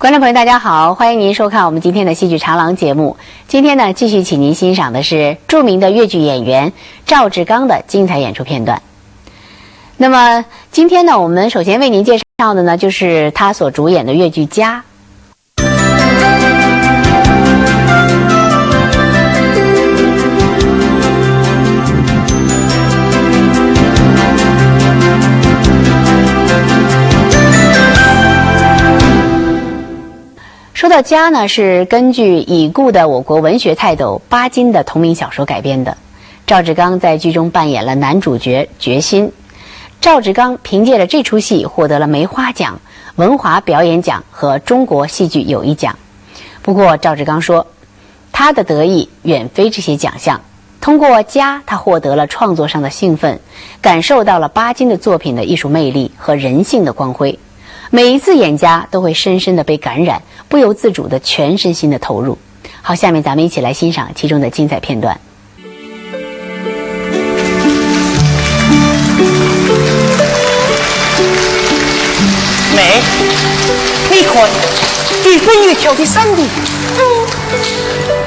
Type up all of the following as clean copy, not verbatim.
观众朋友大家好，欢迎您收看我们今天的戏剧长廊节目。今天呢，继续请您欣赏的是著名的越剧演员赵志刚的精彩演出片段。那么今天呢，我们首先为您介绍的呢，就是他所主演的越剧《家》。说到家呢，是根据已故的我国文学泰斗巴金的同名小说改编的。赵志刚在剧中扮演了男主角决心。赵志刚凭借着这出戏获得了梅花奖、文华表演奖和中国戏剧友谊奖。不过赵志刚说，他的得意远非这些奖项。通过家，他获得了创作上的兴奋，感受到了巴金的作品的艺术魅力和人性的光辉。每一次演家都会深深的被感染，不由自主的全身心的投入。好，下面咱们一起来欣赏其中的精彩片段。妹，你看，越飞越跳的山地，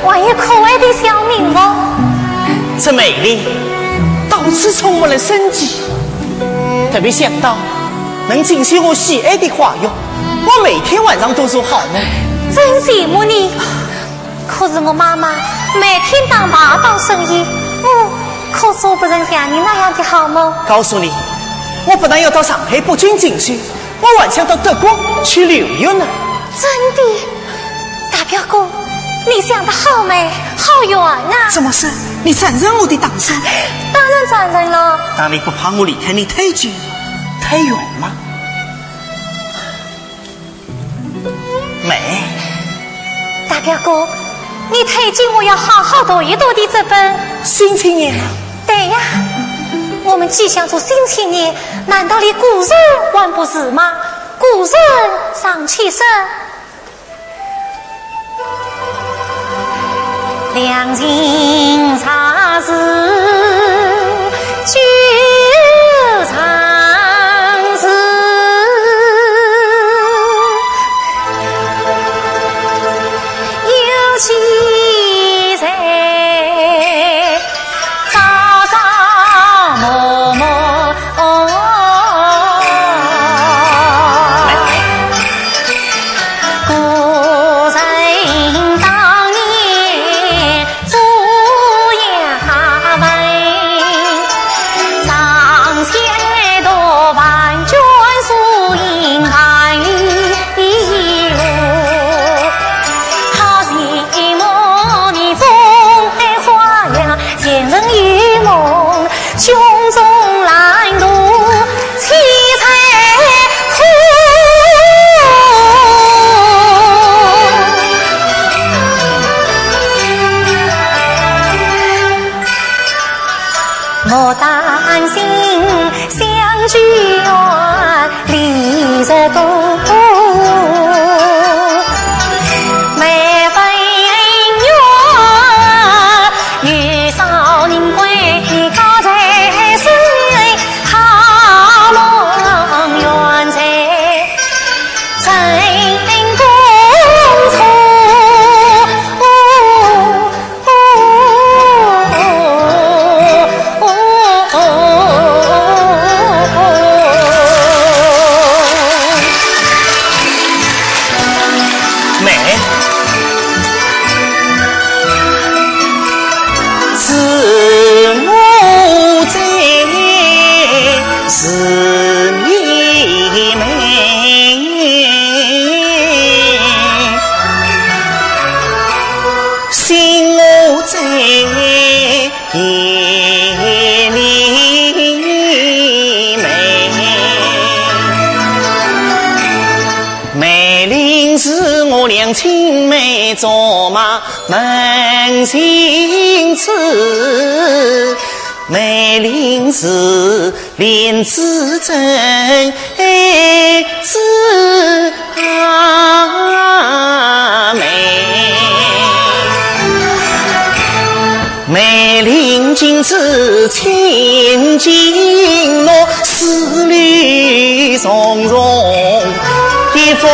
还有可爱的小明哦，这美丽到处充满了生机。特别想到能尽些我喜爱的花园，我每天晚上都做好梦。真羡慕你。可是我妈妈每天当大道生意，可说不成像你那样的好梦。告诉你，我不但要到上海、北京进修，我还想到德国去留学呢。真的，大表哥，你想得好美，好远啊！怎么是？你赞成我的打算？当然赞成了。但你不怕我离开你太久、太远吗？美，大表哥，你推荐我要好好读一读的这本《新青年》。对呀，我们即将做新青年，难道离古人还不是吗？古人尚气盛，良情茶事久长时，有其在朝朝暮暮。莫担心相聚远，离日多。每分缘，与少年归高才是好梦远在真公处。青梅竹马门心思，美龄是莲子真子美，美龄君子千金落，丝缕从容的风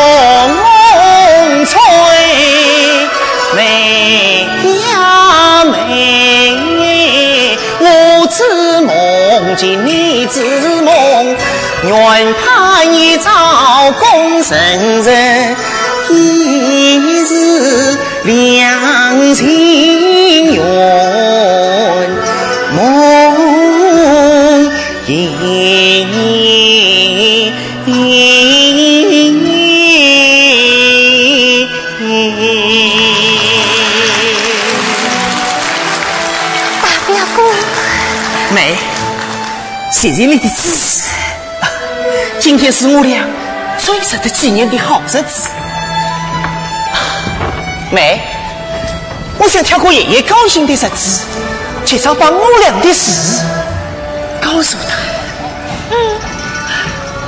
尽你之梦，愿盼一朝功成人，一日两情缘，梦萦。妹，谢谢你的支持。今天是我俩最值得纪念的好日子。妹，我想挑个爷爷高兴的日子，介绍把我俩的事告诉他。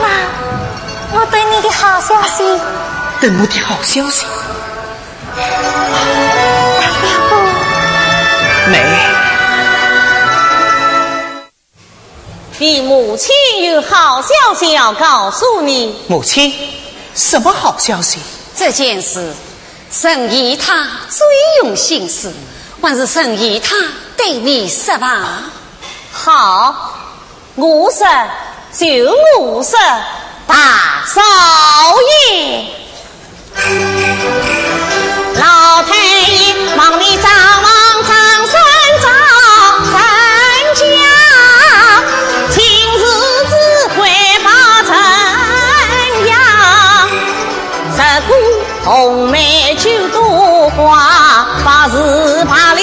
那我等你的好消息。等我的好消息。大表哥。妹。你母亲有好消息要告诉你。母亲，什么好消息？这件事，沈姨她最用心思，还是沈姨她对你失望。好，我说就我说，大少爷，老太爷忙里张望张三张三家。红梅酒多花，把事罢了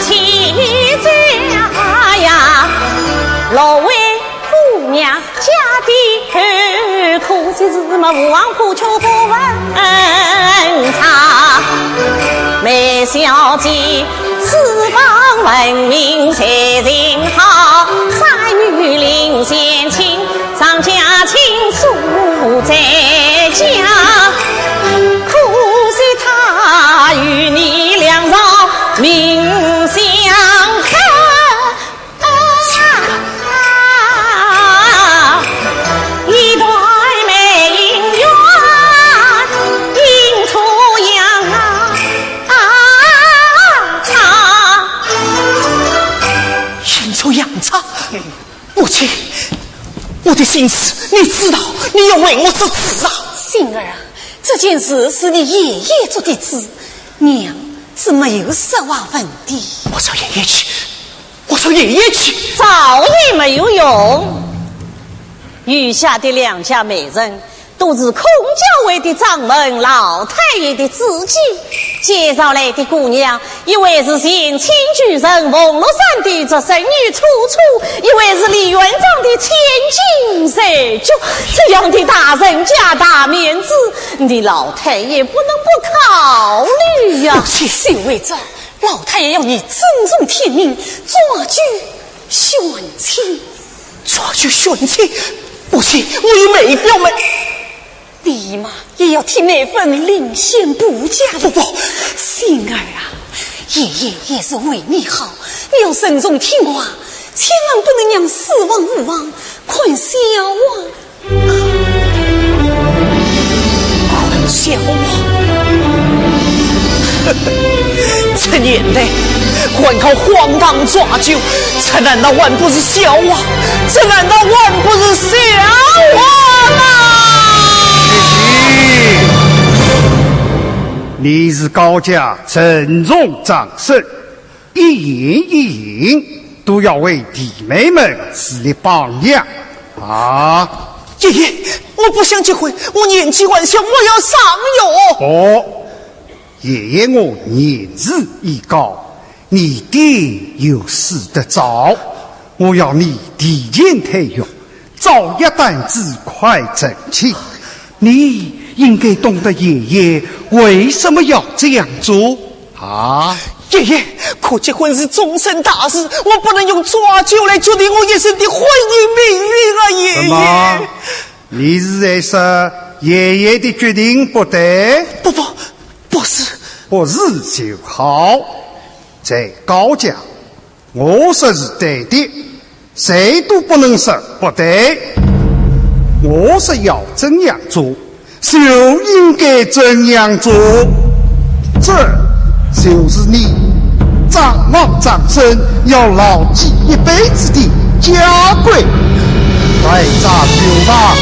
齐家呀。六位姑娘家的口，可惜是么无王婆求不问茶。梅小姐四方闻名谁人好，三女领先亲，上家亲属在家。他与你两人命相克，一对美姻缘，阴错阳差，阴错阳差。母亲，我的心思你知道，你要为我做主啊。杏儿啊，这件事是你爷爷做的主，娘是没有奢望问的。我找爷爷去，我找爷爷去，找也没有用。余下的两家美人都是孔教委的掌门老太爷的自己，介绍来的姑娘，一位是贤亲举人翁禄山的这神女楚楚，一位是李元璋的千金谁就这样的大人家大面子，你老太爷不能不考虑呀。是为着老太爷要你尊重天命，抓举选亲。抓举选亲，母亲，我与妹表妹立马也要替那份领先不嫁的。不，杏儿啊，爷爷也是为你好，你要慎重听话，千万不能让死亡无望困消啊！困消啊！这年代还靠荒唐抓阄，这难道还不是笑话？这难道还不是笑话吗？你是高家郑重长孙，一言一行都要为弟妹们树立榜样啊！爷爷，我不想结婚，我年纪还小，我要上哟。哦，爷爷我年事已高，你爹有事得早，我要你提前退休，早一担子快成亲。你应该懂得爷爷为什么要这样做啊！爷爷，可结婚是终身大事，我不能用抓阄来决定我一生的婚姻命运啊！爷爷，什么？你是在说爷爷的决定不对？不是，不是就好。在高家，我说是对的，谁都不能说不对。我是要怎样做，就应该怎样做，这就是你长老长孙要牢记一辈子的家规，快炸酒吧，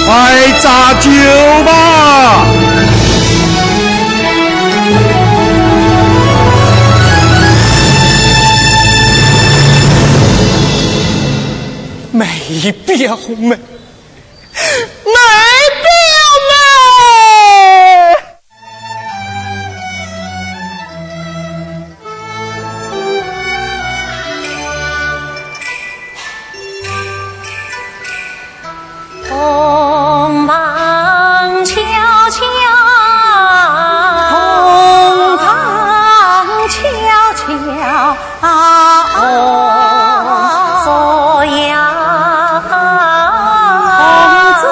快炸酒吧！梅表妹，梅表妹。东方悄悄，东方悄悄，坐阳坐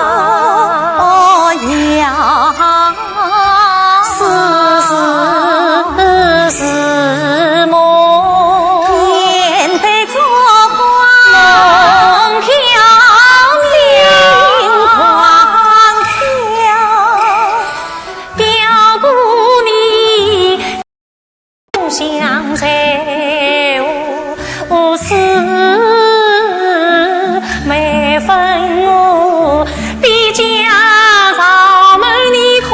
阳，丝丝梦，面对作梦花飘心狂跳，表姑你不相随，无事没分我，比家上门你哭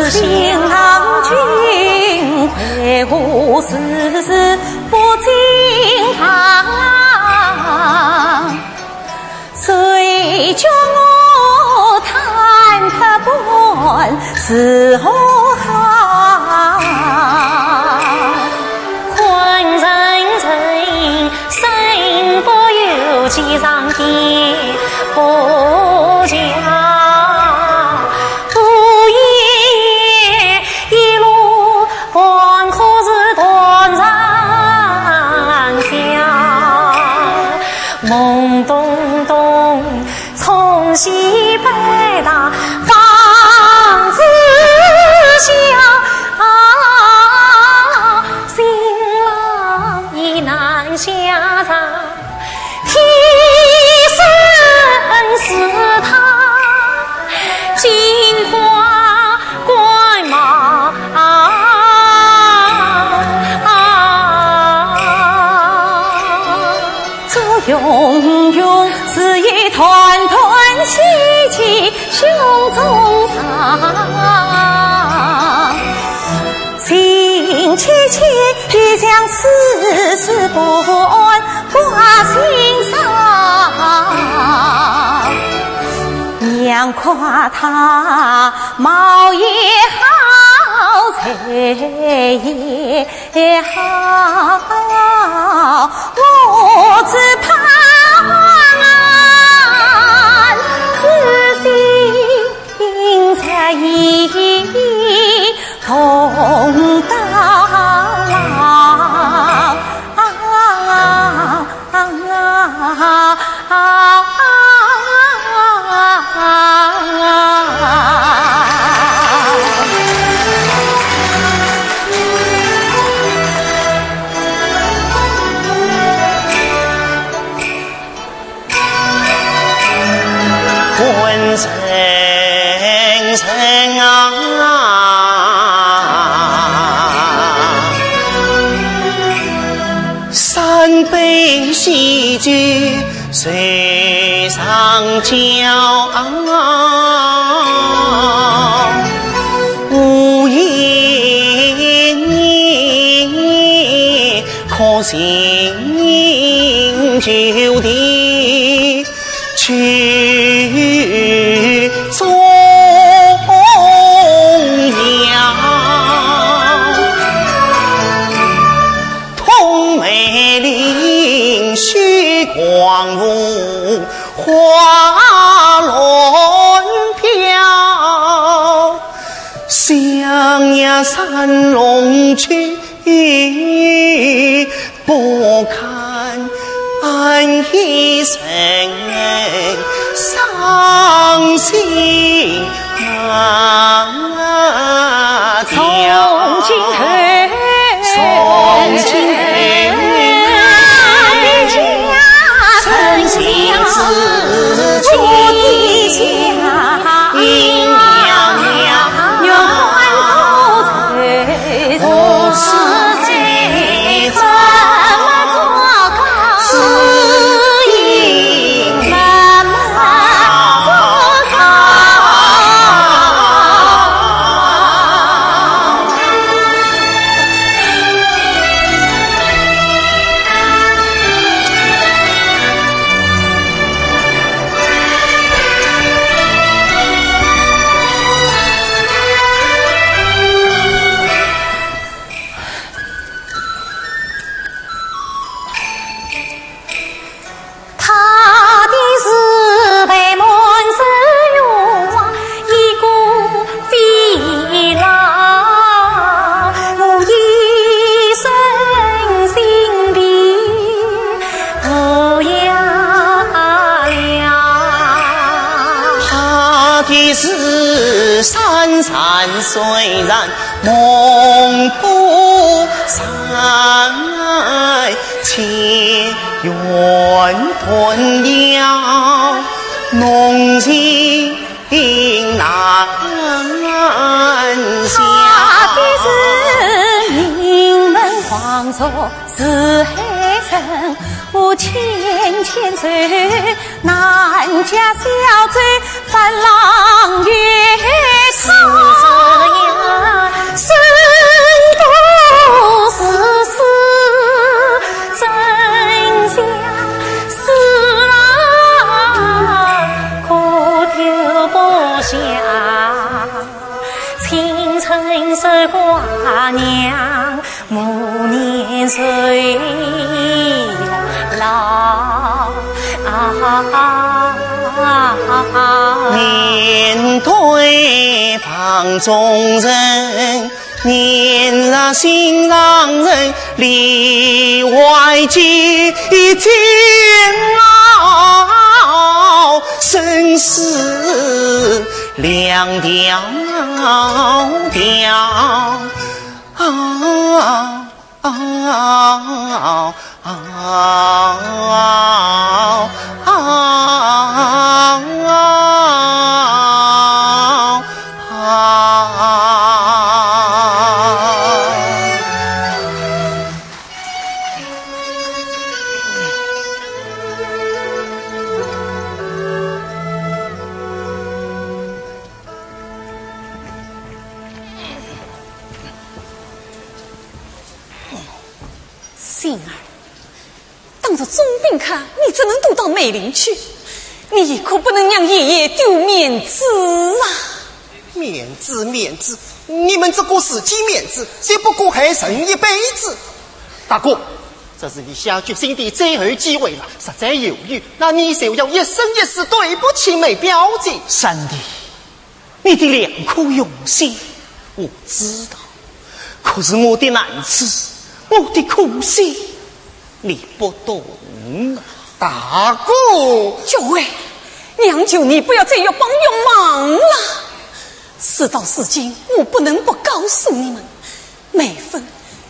事，新郎君会我事事不经堂，谁叫我忐忑不安是何行？昏沉沉，身不由己上天不讲。一路黄河是断肠响，懵懂懂从西北大房子响，新郎已难下场，替身是他金花怪马，这永永是一团团喜气胸中藏，心切切也将丝丝不安挂心上。娘夸他貌也好，才也好，我只盼仔细才意同当昏沉沉啊，山北戏剧水上骄傲，无言可行就地去中央，通梅岭须光雾，花轮飘，想呀山龙去不看俺一生伤心啊！从今后，从今后，诚心是情阴阳阳，用欢头吹，不是山山虽然梦不散，情缘断了，浓情难下。他的是名门皇族是海神，我千岁南家小嘴伴郎月是这样，生不是死，真相是可丢不下。青春是寡娘，暮年岁老面对房中人，年了心让人里外结煎熬，生死两条条。杏儿，当着总兵看，你怎能渡到梅林去？你可不能让爷爷丢面子啊！面子，你们这个自己面子，只不过还剩一辈子。大哥，这是你下决心的最后机会了，实在犹豫，那你就要一生一世对不起梅表姐。三弟，你的良苦用心我知道，可是我的难处，我的苦心你不懂啊。大哥，九位，娘求你不要再要帮忙了。事到如今，我不能不告诉你们，梅芬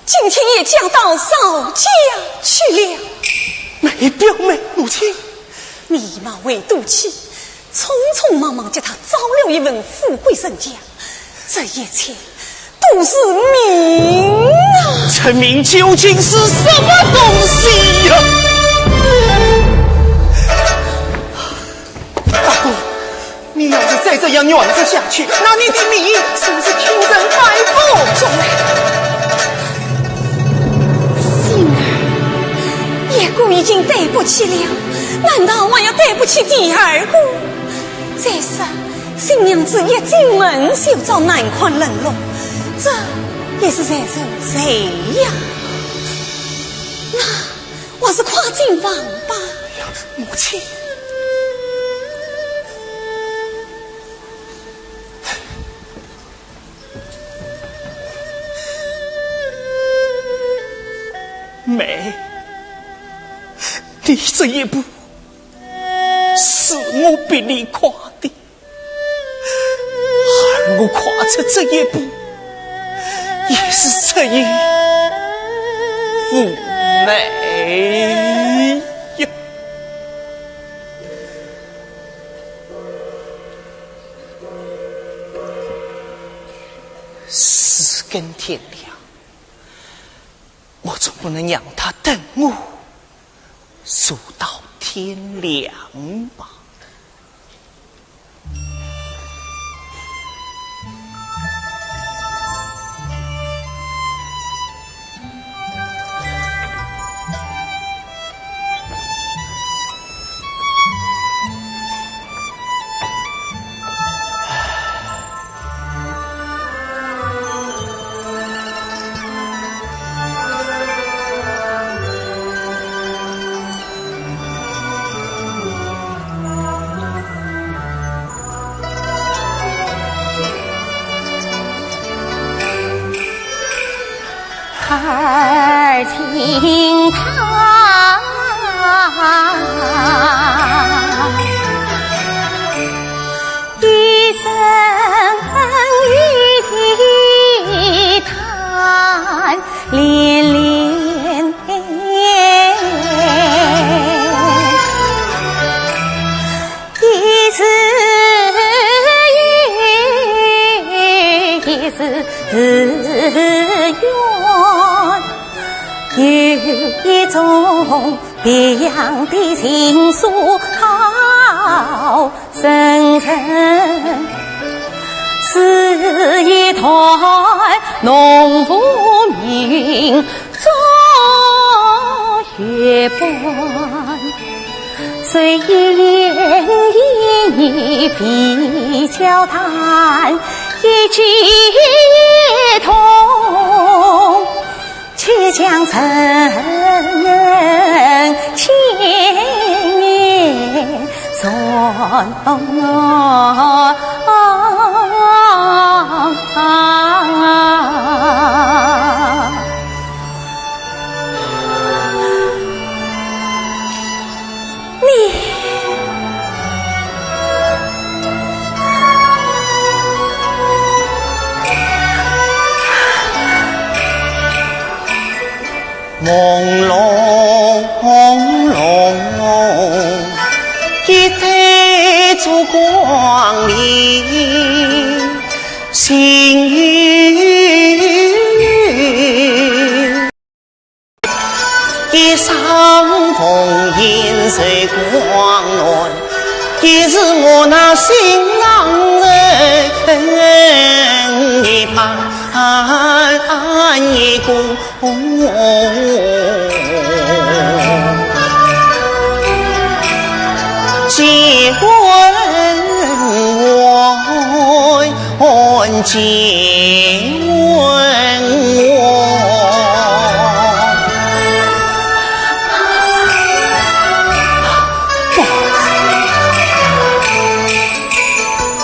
今天也嫁到嫂家去了。梅表妹，母亲，你妈为赌气，匆匆忙忙叫她招了一份富贵身家，这一切都是命啊！这命究竟是什么东西呀？大哥，你要是再这样软着下去，那你的命是不是听人摆布中？杏儿，一个已经对不起了，难道还要对不起第二个？再说新娘子一进门就遭男款冷落，这也是在咒谁呀？那我是跨进房吧。母亲，妹，你这一步是我逼你跨的，而我跨出这一步也是出于父妹呀。四更天亮，我总不能让他等我数到天亮吧。儿听他一生恩怨有一种别样的情愫好深沉，是一团农夫命做月半，虽言一比交谈一句同，却将曾千年传。朦胧胧，一对烛光里，心语一场风烟水光暖，也是我那心上人一盼一顾。借问我，借问我，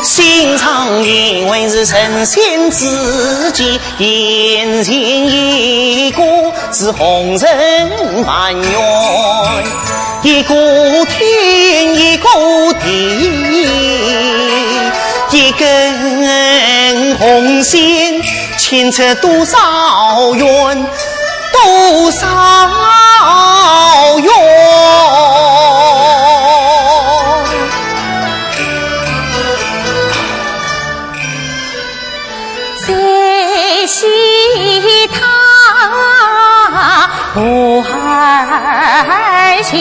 心肠因为是神仙自己，眼前一个是红尘满园，一个天一个地，一根红线牵扯多少缘，多少缘。谁惜他不爱情，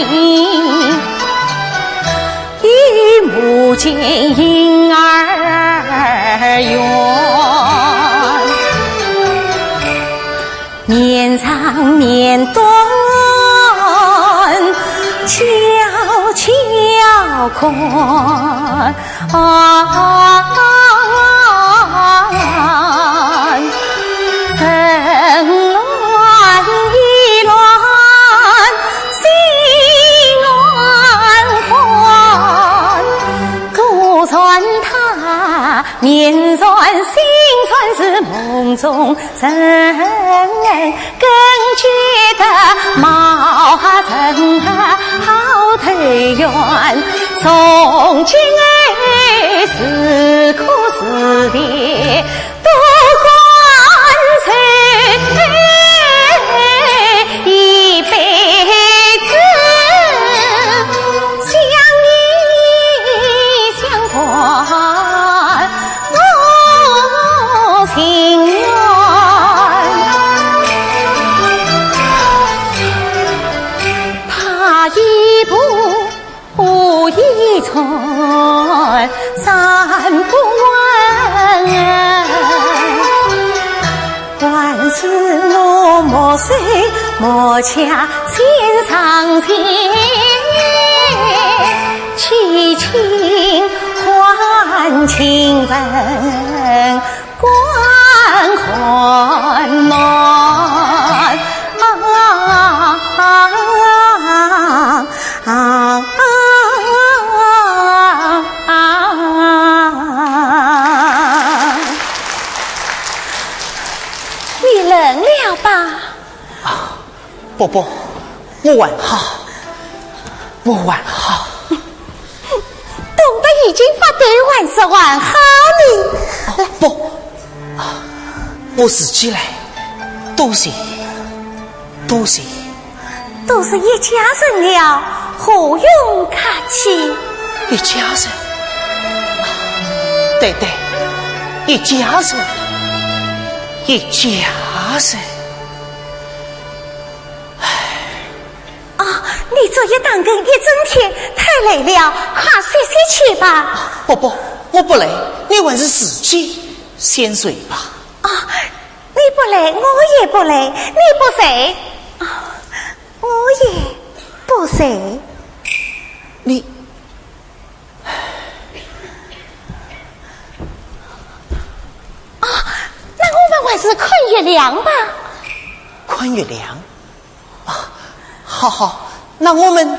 一目见婴儿圆，年长年短悄悄看尘乱意乱，心乱慌，故传他面传心传是梦中人，更觉得貌真好投缘，从今是苦是烈不管谁，一辈子相依相伴，我情愿。他一步一寸，三不完。万事我莫随莫恰心上情，凄情换情分，关寒暖。你冷了吧？伯伯，我还好，我还好。懂得已经发对还是还好呢？不，我自己来，多谢，多谢。都是一家人了，何用客气？一家人，对对，一家人。一家人。你昨夜当更一整天，太累了，快睡去吧。不，我不累，你还是自己先睡吧。你不累，我也不累，你不睡，我也不睡。你，那我们还是看月亮吧。看月亮？好，那我们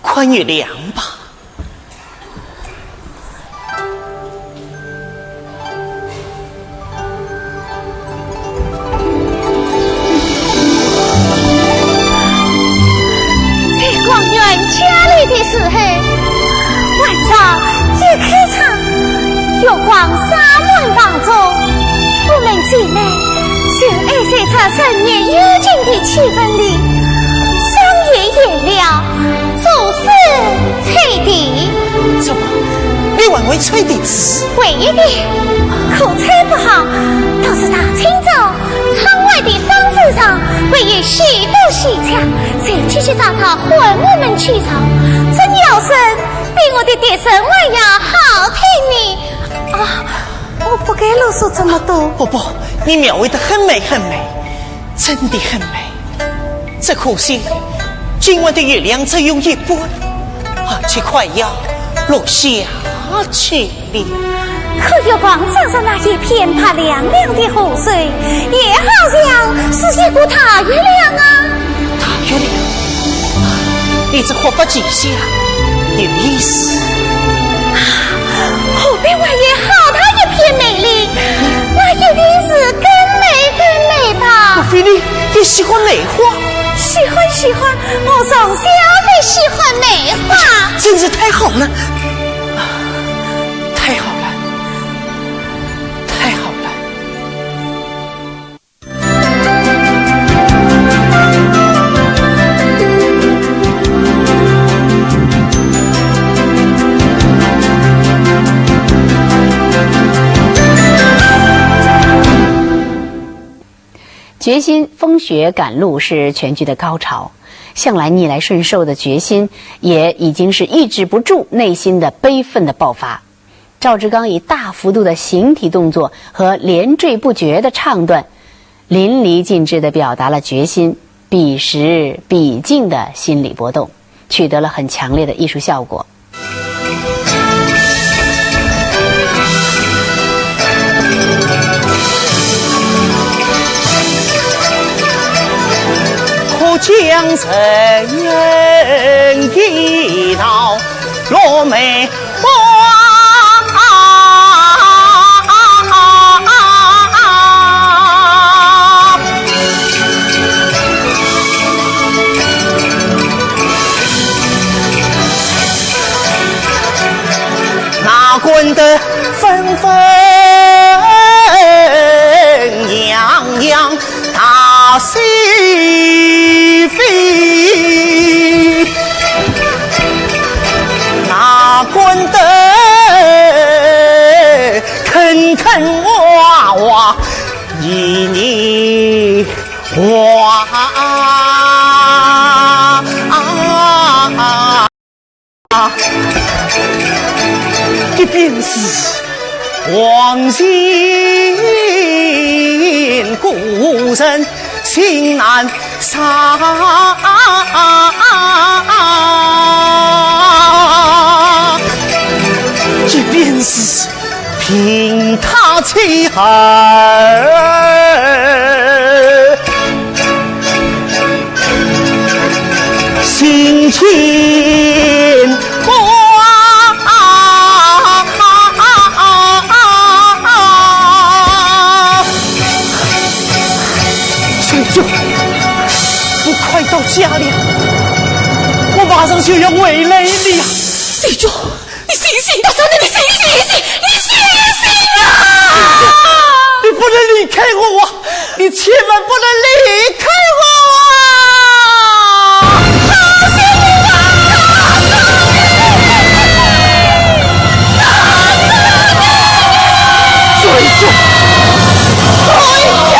看月亮吧。在广园家里的时候，晚上一开场，月光洒满房中，我们姐妹就爱在这深夜幽静的气氛里，霜叶颜料，竹丝吹笛。怎么？你还会吹笛子？会一点，口吹不好，倒是大清早，窗外的桑子上会有许多喜鹊，在叽叽喳喳唤我们起床。这鸟声比我的笛声还要好听呢。我不该啰嗦这么多。不，你描绘得很美，真的很美。只可惜今晚的月亮只有一半，而且快要落下去了。可月光照着那一片怕亮亮的湖水，也好像是一股大月亮啊！大月亮，你这活法吉祥，有意思。后边还有好大一片美丽，那一定是更美吧？莫非你也喜欢美化？喜欢，我从小就喜欢美化，真是太好了，太好了。决心风雪赶路是全剧的高潮，向来逆来顺受的决心也已经是抑制不住内心的悲愤的爆发。赵志刚以大幅度的形体动作和连缀不绝的唱段，淋漓尽致地表达了决心彼时彼境的心理波动，取得了很强烈的艺术效果。将人一道落梅花，那滚得纷纷扬扬大西飞，那滚得坑坑洼洼泥泥洼，这便是往昔故人心难散，这便是凭他妻儿心情过。快到家了，我马上就要回来了呀！水珠，你醒醒！我说你醒啊！你不能离开我啊！你千万不能离开我啊！水珠，水珠！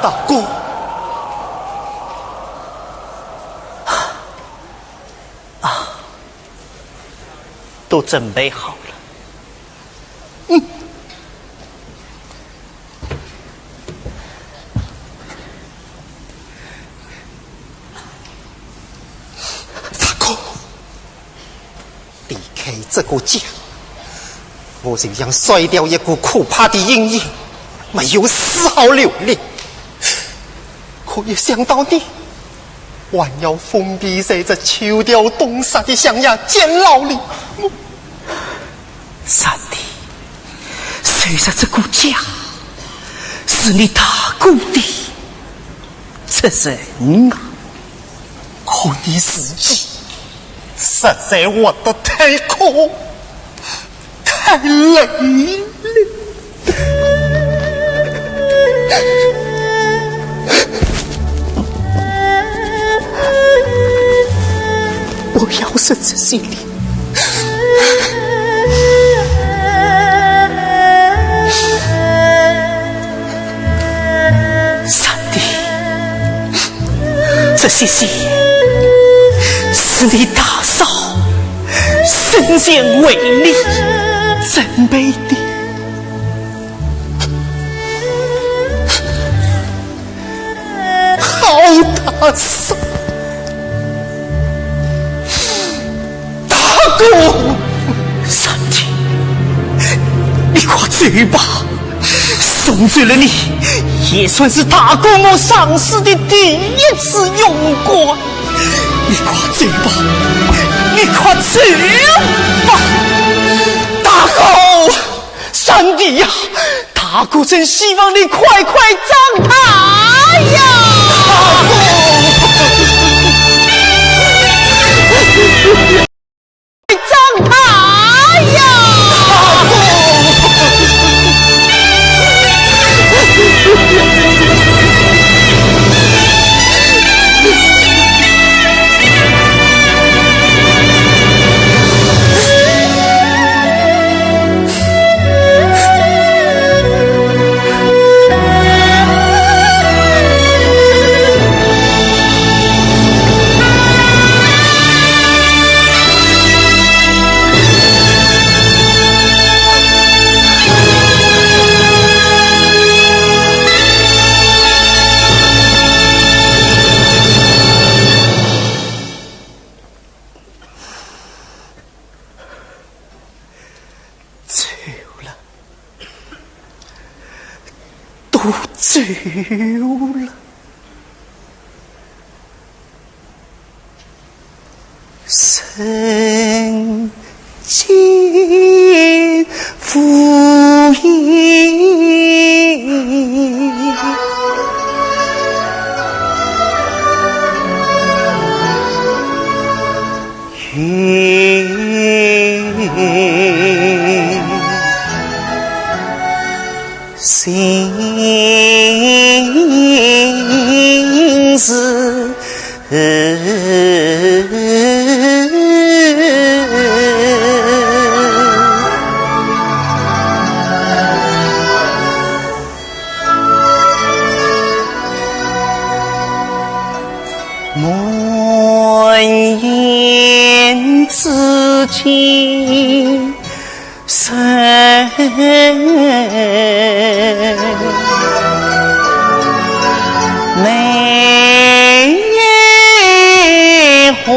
大哥，都准备好了。大哥，离开这个家，我就像甩掉一股可怕的阴影，没有丝毫留恋。可一想到你还要封闭在这秋雕冬杀的乡下监牢里，三弟，虽然这个家是你大哥的责任啊，可你自己实在活得太苦太累了。我要是这心里三弟，这些事是你大嫂生前为你准备的。好大嫂，大哥，三弟，你快走吧，送走了你，也算是大哥我上世的第一次用过。你快走吧，你快走吧，大哥，三弟呀，大哥真希望你快快长大呀！长大呀！走了，曾经赴营，心事莫言自己生美红，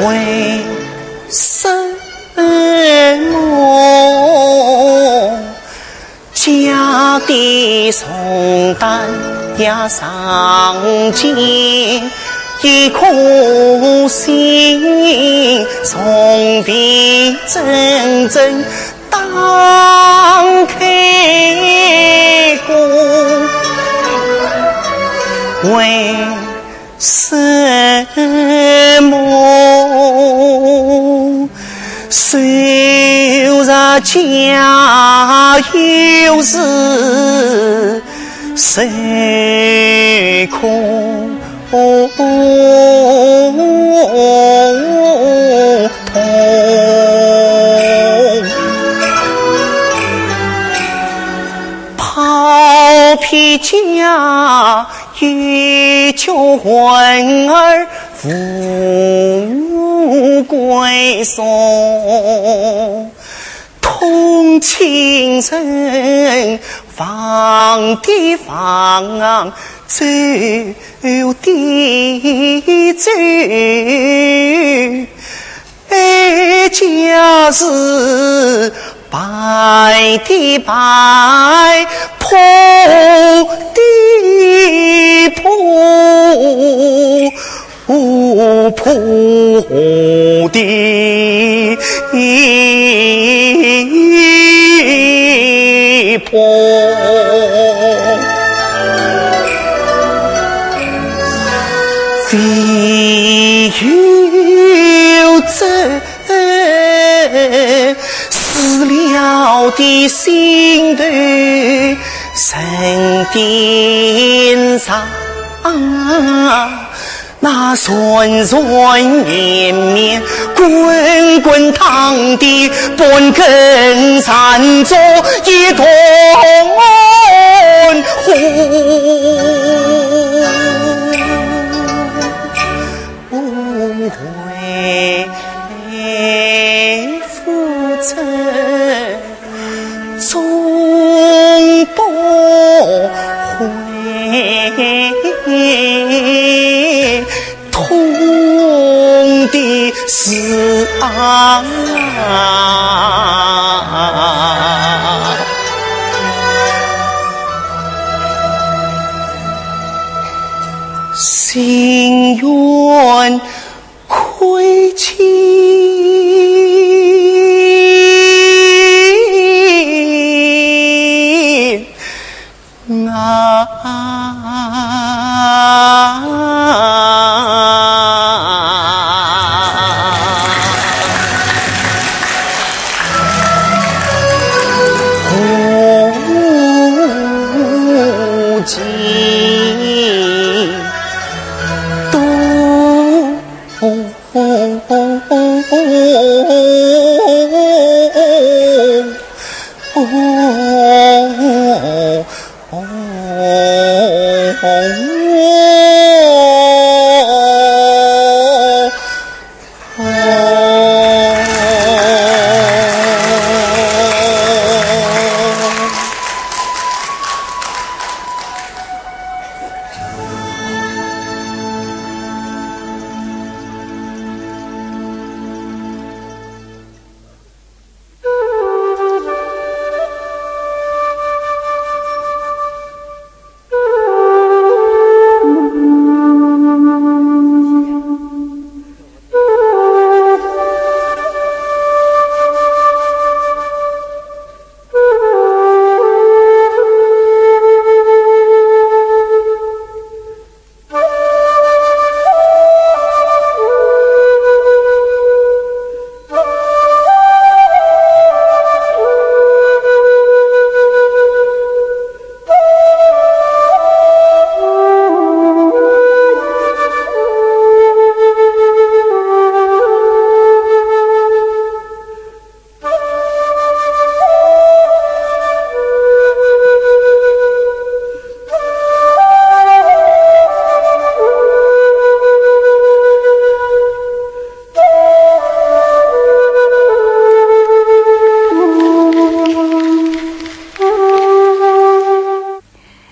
为什么家的重担压上肩，一颗心从未真正打开过？为什么岁家有事谁空跑皮家一求魂儿富贵送，同情人放的放走的走，家是白的白，破的破，破的破。非有真死了的心头神殿上，那顺顺绵绵滚滚烫的半根残烛一团火，为父亲终不悔，痛的是心愿亏欠无尽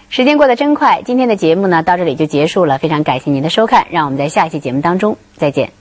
时间过得真快，今天的节目呢到这里就结束了，非常感谢您的收看，让我们在下一期节目当中再见。